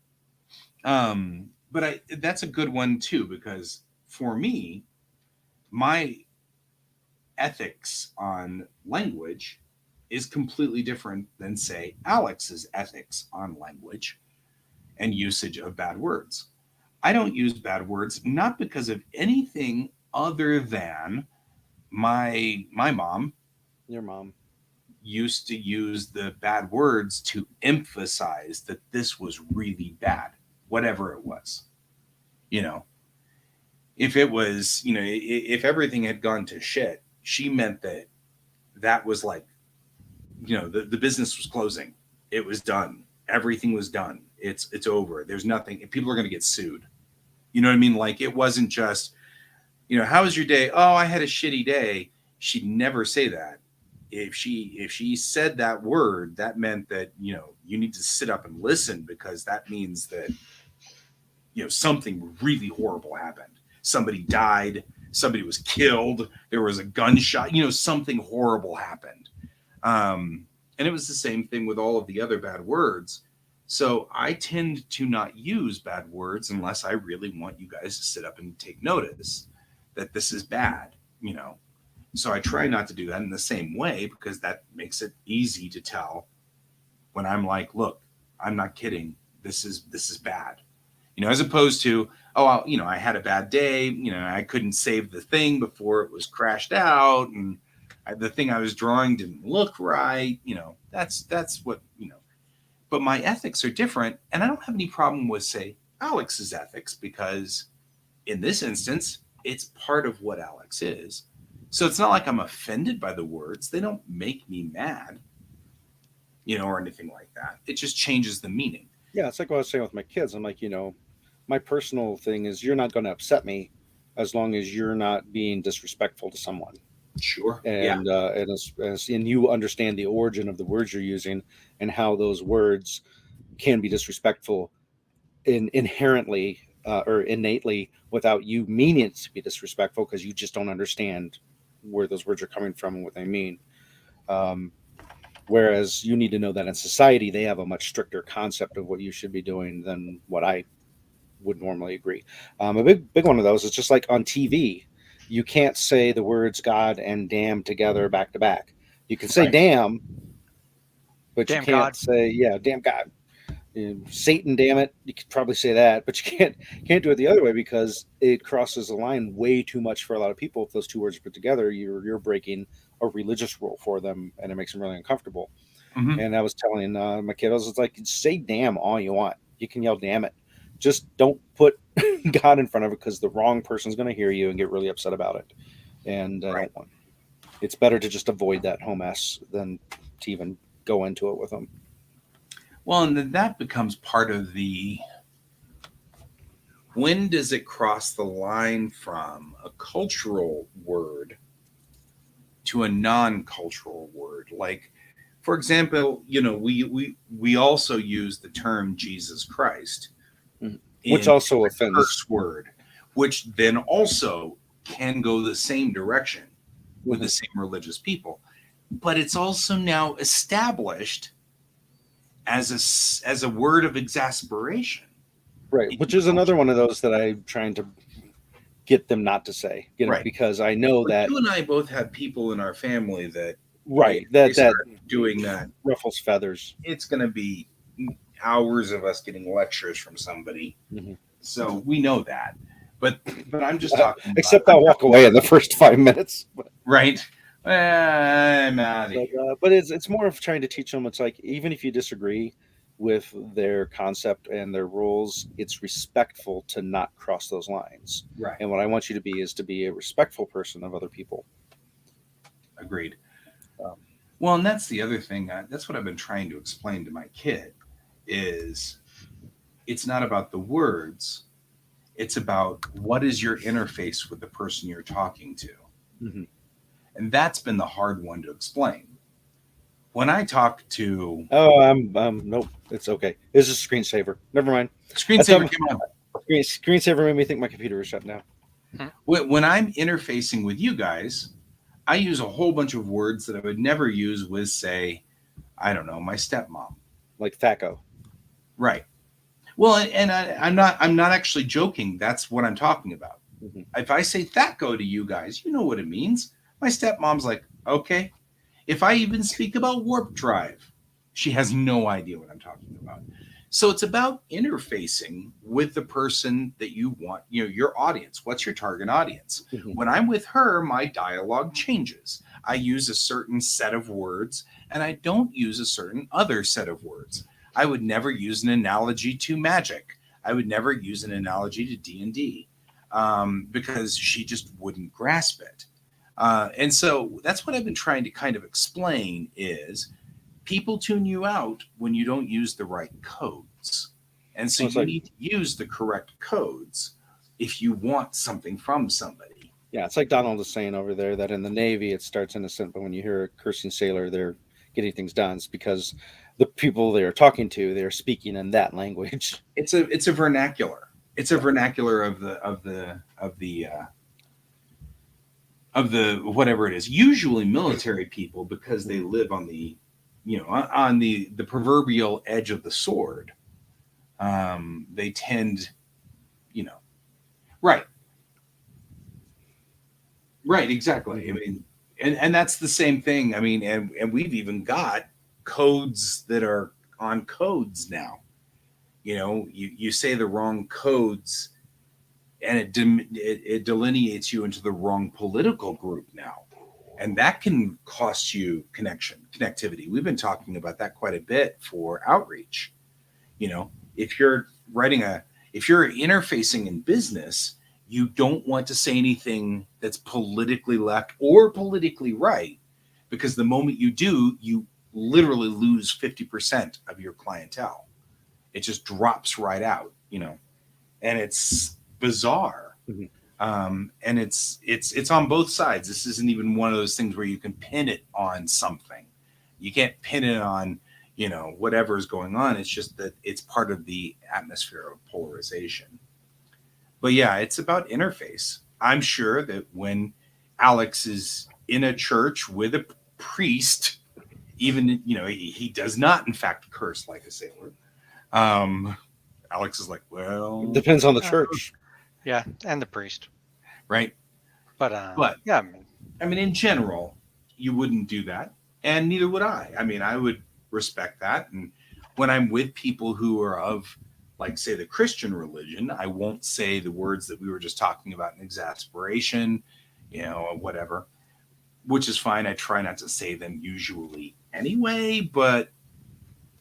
But that's a good one too, because for me, my ethics on language is completely different than, say, Alex's ethics on language and usage of bad words. I don't use bad words not because of anything other than my mom. Your mom used to use the bad words to emphasize that this was really bad, whatever it was. If it was, if everything had gone to shit, she meant that was like, the business was closing. It was done. Everything was done. It's over. There's nothing. People are going to get sued. You know what I mean? Like, it wasn't just, how was your day? Oh, I had a shitty day. She'd never say that. If she said that word, that meant that, you need to sit up and listen, because that means that, something really horrible happened. Somebody died. Somebody was killed. There was a gunshot. Something horrible happened. And it was the same thing with all of the other bad words. So I tend to not use bad words unless I really want you guys to sit up and take notice that this is bad, So I try not to do that in the same way, because that makes it easy to tell when I'm like, look, I'm not kidding. This is bad, as opposed to, oh, I had a bad day. I couldn't save the thing before it was crashed out, and the thing I was drawing didn't look right. That's what, but my ethics are different. And I don't have any problem with, say, Alex's ethics, because in this instance, it's part of what Alex is. So it's not like I'm offended by the words. They don't make me mad, or anything like that. It just changes the meaning. Yeah, it's like what I was saying with my kids. I'm like, my personal thing is you're not going to upset me as long as you're not being disrespectful to someone. Sure. And and you understand the origin of the words you're using and how those words can be disrespectful inherently or innately without you meaning it to be disrespectful, because you just don't understand where those words are coming from and what they mean. Whereas you need to know that in society, they have a much stricter concept of what you should be doing than what I would normally agree. A big one of those is just like on TV. You can't say the words God and damn together back to back. You can say damn, but damn you can't say, damn God. Satan, damn it. You could probably say that, but you can't do it the other way, because it crosses the line way too much for a lot of people. If those two words are put together, you're breaking a religious rule for them, and it makes them really uncomfortable. Mm-hmm. And I was telling my kid, I was like, say damn all you want. You can yell damn it. Just don't put God in front of it, because the wrong person's going to hear you and get really upset about it. And I don't want. It's better to just avoid that whole mess than to even go into it with them. Well, and then that becomes part of when does it cross the line from a cultural word to a non-cultural word? Like, for example, we also use the term Jesus Christ, which also offends. Curse word, which then also can go the same direction with the same religious people, but it's also now established as a word of exasperation, right? Which is another one of those that I'm trying to get them not to say, right? Because I know that you and I both have people in our family that that doing that ruffles feathers. It's going to be hours of us getting lectures from somebody So we know that. But I'm just talking Except about, I'll walk away in the first 5 minutes. right? I'm out of here. But it's more of trying to teach them. It's like, even if you disagree with their concept and their rules, it's respectful to not cross those lines. Right. And what I want you to be is to be a respectful person of other people. Agreed. Well, and that's the other thing. That's what I've been trying to explain to my kid is it's not about the words. It's about what is your interface with the person you're talking to. Mm-hmm. And that's been the hard one to explain. When I talk to... Oh, nope, it's okay. It's a screensaver. Never mind. Screensaver came on. Screensaver made me think my computer was shut down. When I'm interfacing with you guys, I use a whole bunch of words that I would never use with, say, I don't know, my stepmom. Like THACO. Right. Well, and I'm not actually joking. That's what I'm talking about. Mm-hmm. If I say THACO to you guys, you know what it means. My stepmom's like, okay. If I even speak about warp drive, she has no idea what I'm talking about. So it's about interfacing with the person that you want, your audience. What's your target audience? Mm-hmm. When I'm with her, my dialogue changes. I use a certain set of words, and I don't use a certain other set of words. I would never use an analogy to magic. I would never use an analogy to D&D because she just wouldn't grasp it. And so that's what I've been trying to kind of explain is people tune you out when you don't use the right codes. And so you need to use the correct codes if you want something from somebody. Yeah, it's like Donald is saying over there that in the Navy it starts innocent, but when you hear a cursing sailor, they're getting things done. It's because the people they're talking to, they're speaking in that language. It's a vernacular. It's a vernacular of the whatever it is. Usually military people, because they live on the the proverbial edge of the sword. They tend, right, exactly. I mean, and that's the same thing. I mean, and we've even got codes that are on codes now. You say the wrong codes, and it delineates you into the wrong political group now, and that can cost you connectivity. We've been talking about that quite a bit for outreach. If you're interfacing in business, you don't want to say anything that's politically left or politically right, because the moment you do, you literally lose 50% of your clientele. It just drops right out, and it's bizarre. Mm-hmm. And it's on both sides. This isn't even one of those things where you can pin it on something. You can't pin it on, whatever's going on. It's just that it's part of the atmosphere of polarization. But yeah, it's about interface. I'm sure that when Alex is in a church with a priest, even, he does not, in fact, curse like a sailor. Alex is like, well, it depends on the church. Yeah, and the priest. Right. But yeah, I mean, in general, you wouldn't do that, and neither would I. I mean, I would respect that. And when I'm with people who are of, like, say, the Christian religion, I won't say the words that we were just talking about in exasperation, or whatever, which is fine. I try not to say them usually anyway, but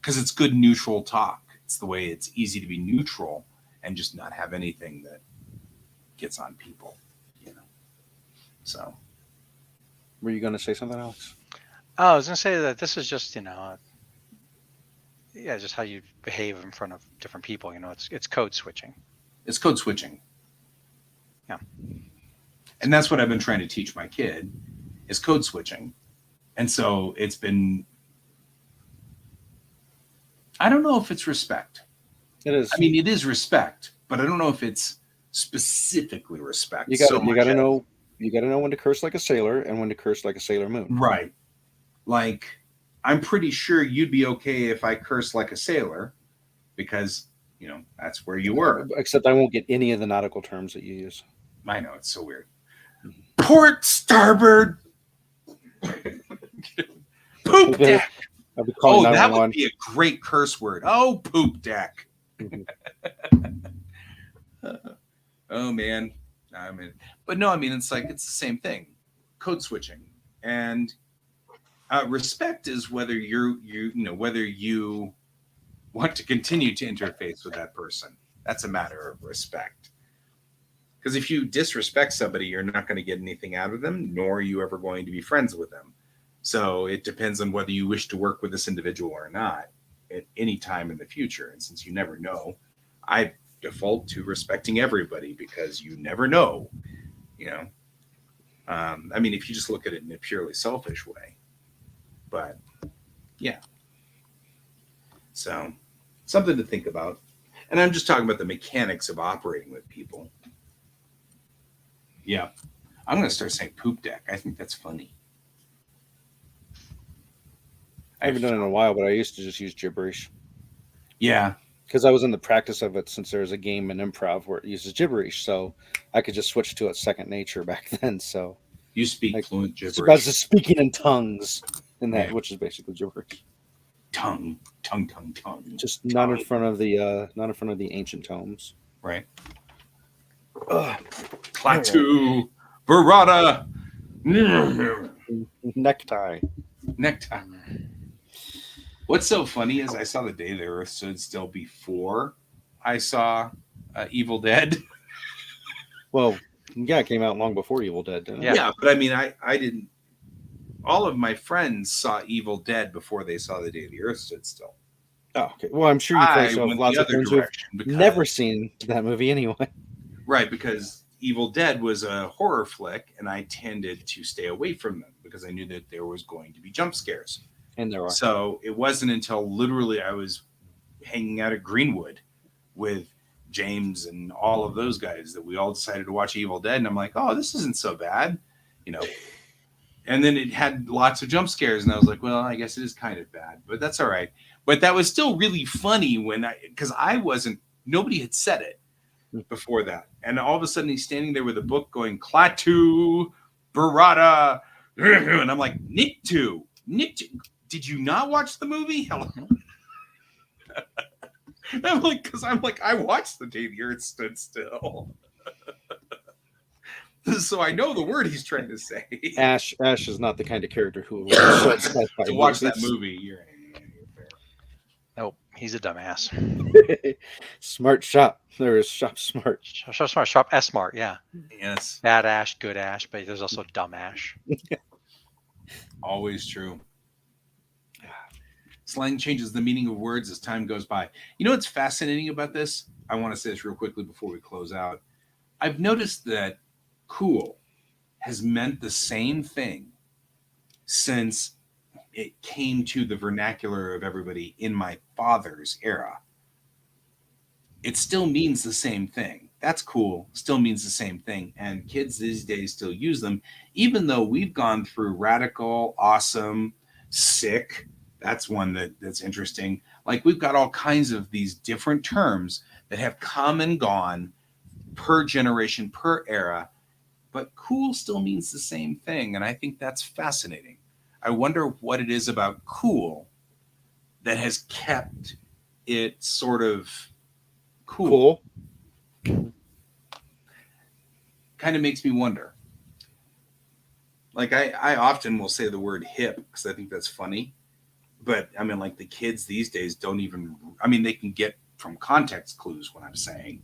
because it's good neutral talk. It's the way it's easy to be neutral and just not have anything that gets on people, So. Were you going to say something, Alex? I was going to say that this is just, just how you behave in front of different people. It's code switching. It's code switching. Yeah. And that's what I've been trying to teach my kid is code switching. And so it's been, I don't know if it's respect. It is. I mean, it is respect, but I don't know if it's specifically respect. You got to know when to curse like a sailor and when to curse like a Sailor Moon. Right. Like, I'm pretty sure you'd be okay if I curse like a sailor because, that's where you were. Except I won't get any of the nautical terms that you use. I know, it's so weird. Port starboard. Poop deck. Oh, that would be a great curse word. Oh, poop deck. Oh man, I mean, but no, I mean it's like it's the same thing, code switching, and respect is whether whether you want to continue to interface with that person. That's a matter of respect. Because if you disrespect somebody, you're not going to get anything out of them, nor are you ever going to be friends with them. So it depends on whether you wish to work with this individual or not at any time in the future. And since you never know, I default to respecting everybody because you never know, you know. I mean, if you just look at it in a purely selfish way, but yeah. So something to think about. And I'm just talking about the mechanics of operating with people. Yeah. I'm going to start saying poop deck. I think that's funny. I haven't done it in a while, but I used to just use gibberish. Yeah. Because I was in the practice of it since there was a game in improv where it uses gibberish. So I could just switch to it second nature back then. So You speak fluent gibberish. I was just speaking in tongues in that, Yeah. which is basically gibberish. Tongue. Just not in front of the ancient tomes. Right. Klaatu. Barada. Necktie. Necktie. What's so funny is I saw the day the Earth stood still before I saw Evil Dead. Well, yeah, it came out long before Evil Dead, didn't it? Yeah, but I mean, I didn't. All of my friends saw Evil Dead before they saw the day the Earth stood still. Oh, okay. Well, I'm sure you probably still have went lots the of other friends who have direction because, never seen that movie anyway. Right, because Evil Dead was a horror flick, and I tended to stay away from them because I knew that there was going to be jump scares. And there are. So it wasn't until literally I was hanging out at Greenwood with James and all of those guys that we all decided to watch Evil Dead. And I'm like, oh, this isn't so bad, you know. And then it had lots of jump scares, and I was like, well, I guess it is kind of bad, but that's all right. But that was still really funny because nobody had said it before that. And all of a sudden he's standing there with a book going, Klaatu, Barada. And I'm like, Niktu. Did you not watch the movie? Hello. I'm like, I watched the day the Earth stood still. So I know the word he's trying to say. Ash is not the kind of character who would to watch that movie. You're fair. Nope, he's a dumbass. Smart shop. There is shop smart. Shop smart. Shop S smart. Yeah. Yes. Bad Ash, good Ash, but there's also dumb Ash. Always true. Slang changes the meaning of words as time goes by. You know what's fascinating about this? I want to say this real quickly before we close out. I've noticed that cool has meant the same thing since it came to the vernacular of everybody in my father's era. It still means the same thing. That's cool. Still means the same thing. And kids these days still use them, even though we've gone through radical, awesome, sick. That's one that's interesting. Like we've got all kinds of these different terms that have come and gone per generation, per era, but cool still means the same thing. And I think that's fascinating. I wonder what it is about cool that has kept it sort of cool. Kind of makes me wonder. Like I often will say the word hip because I think that's funny. But I mean, like the kids these days don't even, I mean, they can get from context clues what I'm saying,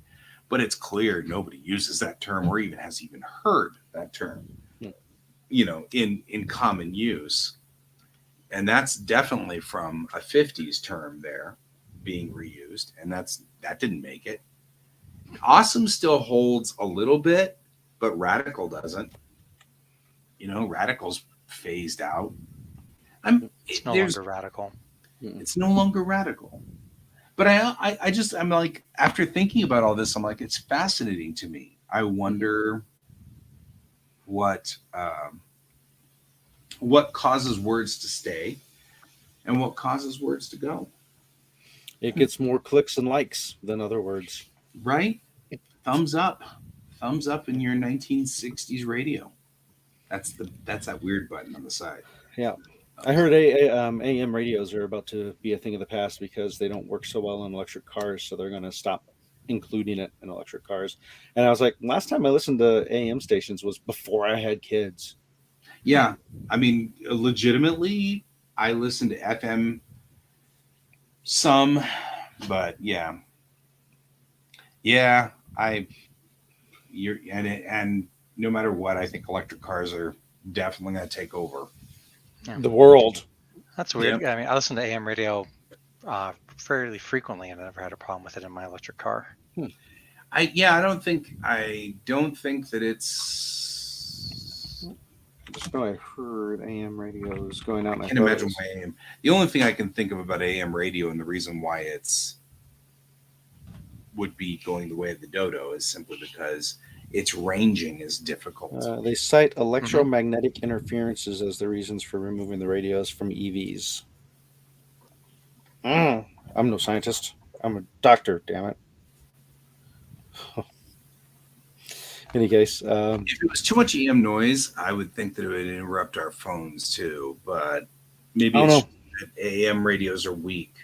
but it's clear nobody uses that term or even has even heard that term, you know, in common use. And that's definitely from a 50s term there being reused. And that didn't make it. Awesome still holds a little bit, but radical doesn't. You know, radical's phased out. It's no longer radical. It's no longer radical. But I'm like, after thinking about all this, I'm like, it's fascinating to me. I wonder what causes words to stay and what causes words to go. It gets more clicks and likes than other words. Right? Thumbs up in your 1960s radio. That's that weird button on the side. Yeah. I heard AM radios are about to be a thing of the past because they don't work so well in electric cars, so they're going to stop including it in electric cars. And I was like, last time I listened to AM stations was before I had kids. Yeah, I mean, legitimately, I listen to FM some, but yeah, I you're and no matter what, I think electric cars are definitely going to take over. Yeah. The world. That's weird. Yep. I mean, I listen to AM radio fairly frequently, and I never had a problem with it in my electric car. I don't think that it's. Just know I heard AM radios going out. I can't imagine why AM. The only thing I can think of about AM radio and the reason why it's would be going the way of the dodo is simply because its ranging is difficult. They cite electromagnetic interferences as the reasons for removing the radios from EVs. I'm no scientist. I'm a doctor, damn it. In any case, if it was too much EM noise, I would think that it would interrupt our phones too. But maybe I don't know. that AM radios are weak.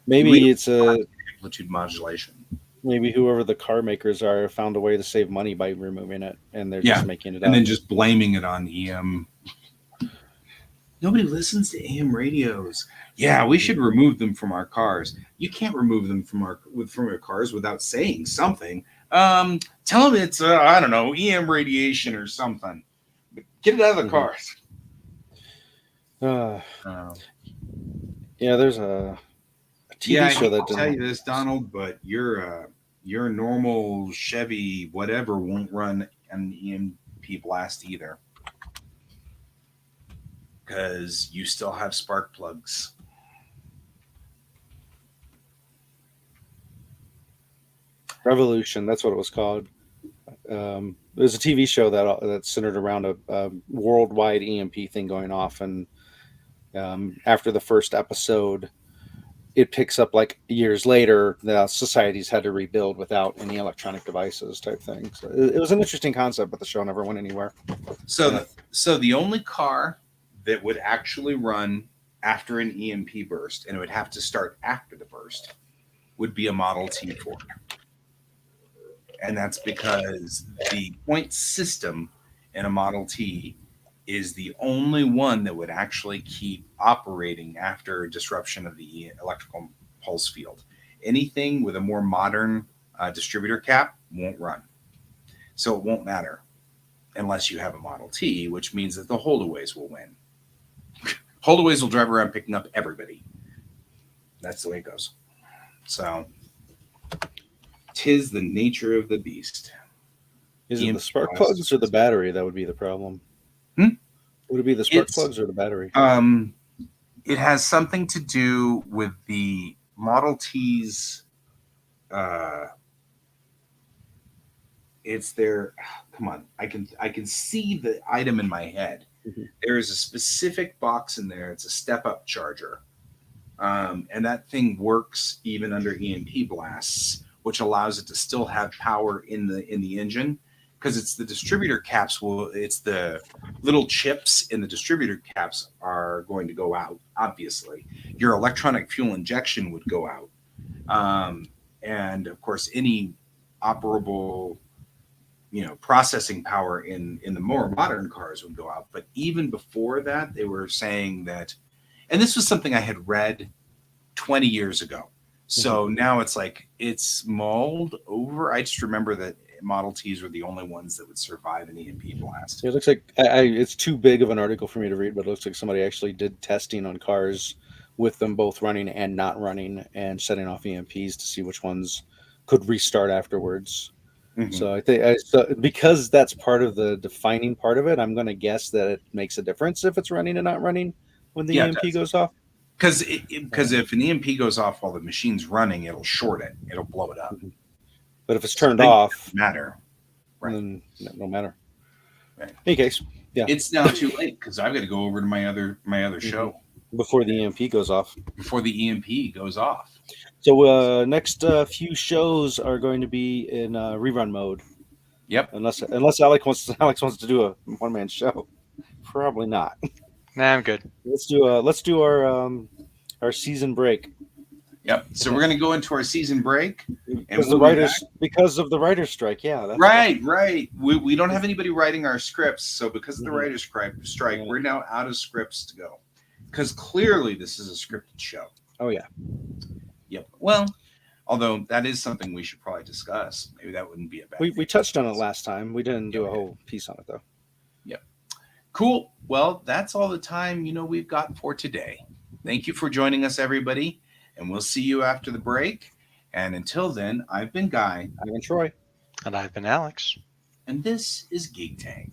Maybe it's a amplitude modulation. Maybe whoever the car makers are found a way to save money by removing it, and they're just making it up. And then just blaming it on EM. Nobody listens to AM radios. Yeah, we should remove them from our cars. You can't remove them from your cars without saying something. Tell them it's I don't know, EM radiation or something. But get it out of the cars. Yeah, there's a TV show that I'll tell you this, Donald, but your normal Chevy whatever won't run an EMP blast either, because you still have spark plugs. Revolution, that's what it was called. There's a TV show that's centered around a worldwide EMP thing going off, and after the first episode, it picks up like years later that societies had to rebuild without any electronic devices type thing. So it was an interesting concept, but the show never went anywhere. So the only car that would actually run after an EMP burst, and it would have to start after the burst, would be a Model T Ford. And that's because the point system in a Model T is the only one that would actually keep operating after disruption of the electrical pulse field. Anything with a more modern distributor cap won't run. So it won't matter unless you have a Model T, which means that the holdaways will win. Holdaways will drive around picking up everybody. That's the way it goes. So 'tis the nature of the beast. Is it the spark plugs or the battery that would be the problem? Would it be the spark plugs or the battery? It has something to do with the Model T's. It's their. Come on, I can see the item in my head. There is a specific box in there. It's a step-up charger, and that thing works even under EMP blasts, which allows it to still have power in the engine, because it's the distributor caps. It's the little chips in the distributor caps are going to go out. Obviously, your electronic fuel injection would go out, and of course, any operable, processing power in the more modern cars would go out. But even before that, they were saying that, and this was something I had read 20 years ago. So now it's like it's mulled over. I just remember that Model Ts were the only ones that would survive an EMP blast. It looks like it's too big of an article for me to read, but it looks like somebody actually did testing on cars with them both running and not running and setting off EMPs to see which ones could restart afterwards. So I think because that's part of the defining part of it, I'm going to guess that it makes a difference if it's running and not running when the EMP goes off. Because if an EMP goes off while the machine's running, it'll short it. It'll blow it up. But if it's turned off, it doesn't matter. Right. Then it don't matter. Right. In any case, yeah. It's now too late because I've got to go over to my other show before the EMP goes off. Before the EMP goes off. So next few shows are going to be in rerun mode. Yep. Unless Alex wants to do a one-man show. Probably not. Nah, I'm good. Let's do our season break. Yep. So we're going to go into our season break. And Because because of the writers' strike, yeah. That's right. We don't have anybody writing our scripts, so because of the writers' strike, Yeah. we're now out of scripts to go. Because clearly this is a scripted show. Oh yeah. Yep. Well, although that is something we should probably discuss. Maybe that wouldn't be a bad thing. We touched on it last time. We didn't do a whole piece on it though. Yep. Cool. Well, that's all the time we've got for today. Thank you for joining us, everybody, and we'll see you after the break. And until then, I've been Guy. I've been Troy. And I've been Alex. And this is Geek Tank.